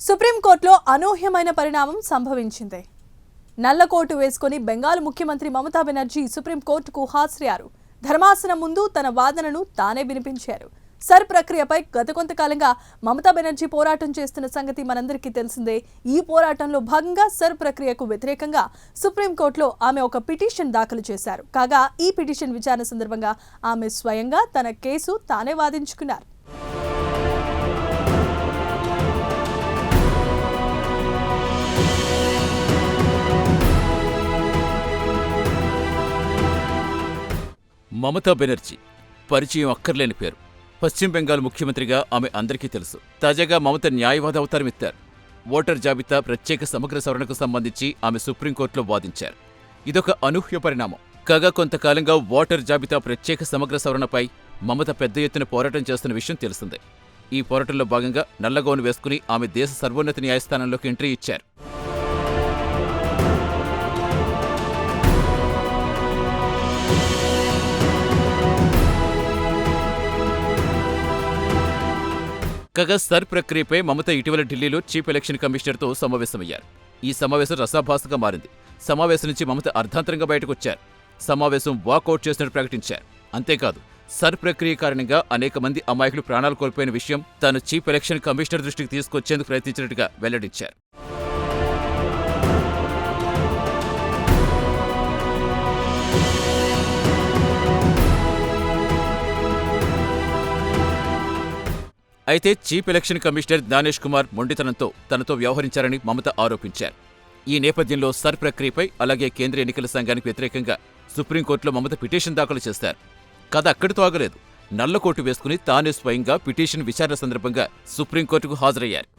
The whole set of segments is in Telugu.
సుప్రీంకోర్టులో అనూహ్యమైన పరిణామం సంభవించింది. నల్లకోటు వేసుకుని బెంగాల్ ముఖ్యమంత్రి మమతా బెనర్జీ సుప్రీంకోర్టుకు హాజరయ్యారు. ధర్మాసనం ముందు తన వాదనను తానే వినిపించారు. సర్ ప్రక్రియపై గత కొంతకాలంగా మమతా బెనర్జీ పోరాటం చేస్తున్న సంగతి మనందరికీ తెలిసిందే. ఈ పోరాటంలో భాగంగా సర్ ప్రక్రియకు వ్యతిరేకంగా సుప్రీంకోర్టులో ఆమె ఒక పిటిషన్ దాఖలు చేశారు. కాగా ఈ పిటిషన్ విచారణ సందర్భంగా ఆమె స్వయంగా తన కేసు తానే వాదించుకున్నారు. మమతా బెనర్జీ పరిచయం అక్కర్లేని పేరు. పశ్చిమ బెంగాల్ ముఖ్యమంత్రిగా ఆమె అందరికీ తెలుసు. తాజాగా మమత న్యాయవాద అవతారమెత్తారు. ఓటర్ జాబితా ప్రత్యేక సమగ్ర సవరణకు సంబంధించి ఆమె సుప్రీంకోర్టులో వాదించారు. ఇదొక అనూహ్య పరిణామం. కాగా కొంతకాలంగా ఓటర్ జాబితా ప్రత్యేక సమగ్ర సవరణపై మమత పెద్ద ఎత్తున పోరాటం చేస్తున్న విషయం తెలిసిందే. ఈ పోరాటంలో భాగంగా నల్లగౌను వేసుకుని ఆమె దేశ సర్వోన్నత న్యాయస్థానంలోకి ఎంట్రీ ఇచ్చారు. కాగా సర్ ప్రక్రియపై మమత ఇటీవల ఢిల్లీలో చీఫ్ ఎలక్షన్ కమిషనర్తో సమావేశమయ్యారు. ఈ సమావేశం రసాభాసగా మారింది. సమావేశం నుంచి మమత అర్ధాంతరంగా బయటకొచ్చారు. సమావేశం వాకౌట్ చేసినట్టు ప్రకటించారు. అంతేకాదు, సర్ ప్రక్రియ కారణంగా అనేక మంది అమాయకులు ప్రాణాలు కోల్పోయిన విషయం తాను చీఫ్ ఎలక్షన్ కమిషనర్ దృష్టికి తీసుకొచ్చేందుకు ప్రయత్నించినట్టుగా వెల్లడించారు. అయితే chief election commissioner Gyanesh Kumar మొండితనంతో తనతో వ్యవహరించారని మమత ఆరోపించారు. ఈ నేపథ్యంలో సర్ ప్రక్రియపై అలాగే కేంద్ర ఎన్నికల సంఘానికి వ్యతిరేకంగా సుప్రీంకోర్టులో మమత పిటిషన్ దాఖలు చేశారు. కథ అక్కడితో ఆగలేదు. నల్లకోటు వేసుకుని తానే స్వయంగా పిటిషన్ విచారణ సందర్భంగా సుప్రీంకోర్టుకు హాజరయ్యారు.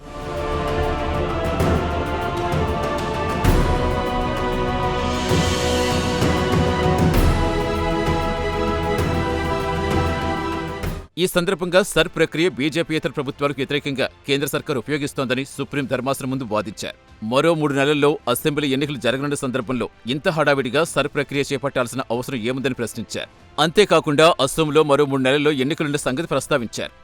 ఈ సందర్భంగా సర్ ప్రక్రియ బీజేపీయేతర ప్రభుత్వాలకు వ్యతిరేకంగా కేంద్ర సర్కార్ ఉపయోగిస్తోందని సుప్రీం ధర్మాసనం ముందు వాదించారు. మరో 3 నెలల్లో అసెంబ్లీ ఎన్నికలు జరగనున్న సందర్భంలో ఇంత హడావిడిగా సర్ ప్రక్రియ చేపట్టాల్సిన అవసరం ఏముందని ప్రశ్నించారు. అంతేకాకుండా అస్సోంలో మరో 3 నెలల్లో ఎన్నికలున్న సంగతి ప్రస్తావించారు.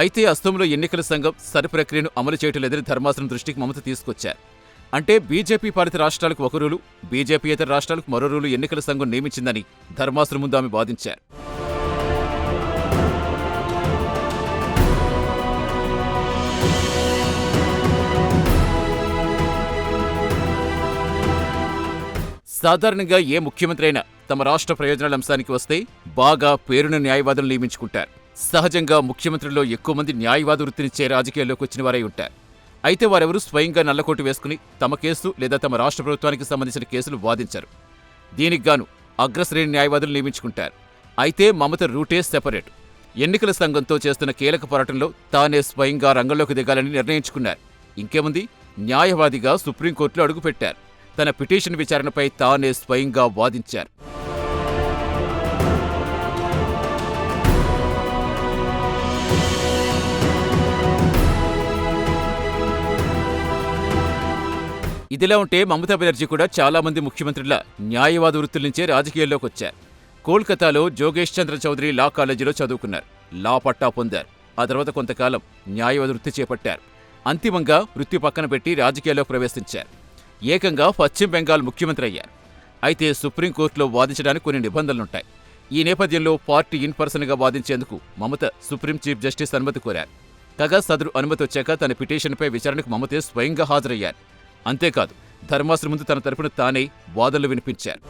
అయితే అస్సోంలో ఎన్నికల సంఘం సర్ ప్రక్రియను అమలు చేయటం లేదని ధర్మాసనం దృష్టికి మమత తీసుకొచ్చారు. అంటే బీజేపీ పాలిత రాష్ట్రాలకు ఒక రూలు, బీజేపీయేతర రాష్ట్రాలకు మరో రూలు ఎన్నికల సంఘం నియమించిందని ధర్మాసనం ముందు ఆమె వాదించారు. సాధారణంగా ఏ ముఖ్యమంత్రి అయినా తమ రాష్ట్ర ప్రయోజనాల అంశానికి వస్తే బాగా పేరున్న న్యాయవాదులు నియమించుకుంటారు. సహజంగా ముఖ్యమంత్రుల్లో ఎక్కువ మంది న్యాయవాద వృత్తినిచ్చే రాజకీయాల్లోకి వచ్చిన వారై ఉంటారు. అయితే వారెవరూ స్వయంగా నల్లకోటు వేసుకుని తమ కేసు లేదా తమ రాష్ట్ర ప్రభుత్వానికి సంబంధించిన కేసులు వాదించరు. దీనికి గాను అగ్రశ్రేణి న్యాయవాదులు నియమించుకుంటారు. అయితే మమత రూటే సెపరేట్. ఎన్నికల సంఘంతో చేస్తున్న కీలక పోరాటంలో తానే స్వయంగా రంగంలోకి దిగాలని నిర్ణయించుకున్నారు. ఇంకేముంది, న్యాయవాదిగా సుప్రీంకోర్టులో అడుగుపెట్టారు. తన పిటిషన్ విచారణపై తానే స్వయంగా వాదించారు. ఇదిలా ఉంటే మమతా బెనర్జీ కూడా చాలా మంది ముఖ్యమంత్రుల న్యాయవాద వృత్తుల నుంచే రాజకీయాల్లోకి వచ్చారు. కోల్కతాలో జోగేష్ చంద్ర చౌదరి లా కాలేజీలో చదువుకున్నారు. లా పట్టా పొందారు. ఆ తర్వాత కొంతకాలం న్యాయవాద వృత్తి చేపట్టారు. అంతిమంగా వృత్తి పక్కన పెట్టి రాజకీయాల్లో ప్రవేశించారు. ఏకంగా పశ్చిమ బెంగాల్ ముఖ్యమంత్రి అయ్యారు. అయితే సుప్రీంకోర్టులో వాదించడానికి కొన్ని నిబంధనలుంటాయి. ఈ నేపథ్యంలో పార్టీ ఇన్పర్సన్గా వాదించేందుకు మమత సుప్రీం చీఫ్ జస్టిస్ అనుమతి కోరారు. కాగా సదరు అనుమతి వచ్చాక తన పిటిషన్పై విచారణకు మమతే స్వయంగా హాజరయ్యారు. అంతేకాదు, ధర్మాసనం ముందు తన తరపున తానే వాదనలు వినిపించారు.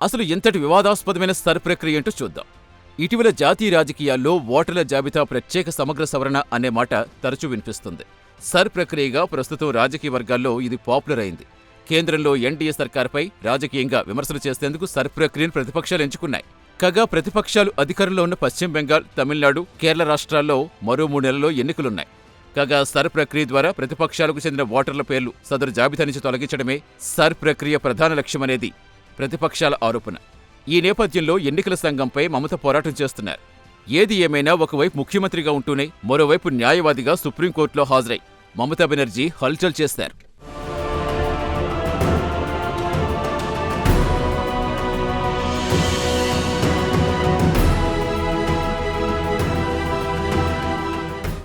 అసలు ఎంతటి వివాదాస్పదమైన సర్ ప్రక్రియ ఏంటో చూద్దాం. ఇటీవల జాతీయ రాజకీయాల్లో ఓటర్ల జాబితా ప్రత్యేక సమగ్ర సవరణ అనే మాట తరచూ వినిపిస్తుంది. సర్ ప్రక్రియగా ప్రస్తుతం రాజకీయ వర్గాల్లో ఇది పాపులర్ అయింది. కేంద్రంలో ఎన్డీఏ సర్కార్పై రాజకీయంగా విమర్శలు చేసేందుకు సర్ ప్రక్రియను ప్రతిపక్షాలు ఎంచుకున్నాయి. కాగా ప్రతిపక్షాలు అధికారంలో ఉన్న పశ్చిమ బెంగాల్, తమిళనాడు, కేరళ రాష్ట్రాల్లో మరో 3 నెలల్లో ఎన్నికలున్నాయి. కాగా సర్ ప్రక్రియ ద్వారా ప్రతిపక్షాలకు చెందిన ఓటర్ల పేర్లు సదరు జాబితా నుంచి తొలగించడమే సర్ ప్రక్రియ ప్రధాన లక్ష్యమనేది ప్రతిపక్షాల ఆరోపణ. ఈ నేపథ్యంలో ఎన్నికల సంఘంపై మమత పోరాటం చేస్తున్నారు. ఏది ఏమైనా ఒకవైపు ముఖ్యమంత్రిగా ఉంటూనే మరోవైపు న్యాయవాదిగా సుప్రీంకోర్టులో హాజరై మమతా బెనర్జీ హల్చల్ చేశారు.